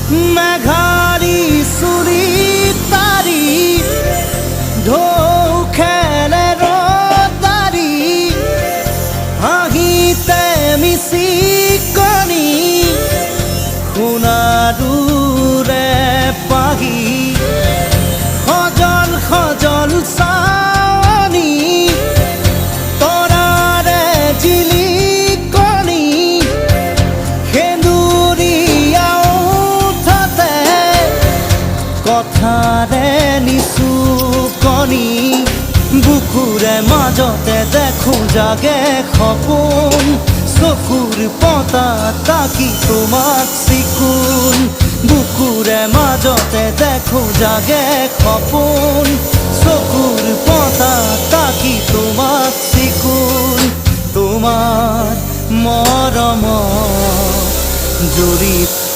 মেঘাৰী চুৰি তাৰি ঢৌ খেলে ৰদাৰি হাঁহিতে মিচিকনি সোণাৰুৰে পাহি সজল সজল চাৱনি তৰাৰে জিলিকনি সেন্দুৰীয়া উঠতে কথাৰে নিচুকনি বুকুৰে মাজতে দেখো জাগে সপোন চকুৰ পতা তাকি তোমাক চিকুণ বুকুৰে মাজতে দেখো জাগে সপোন চকুৰ পতা তাকি তোমাক চিকুণ তোমাৰ মৰমত জড়িত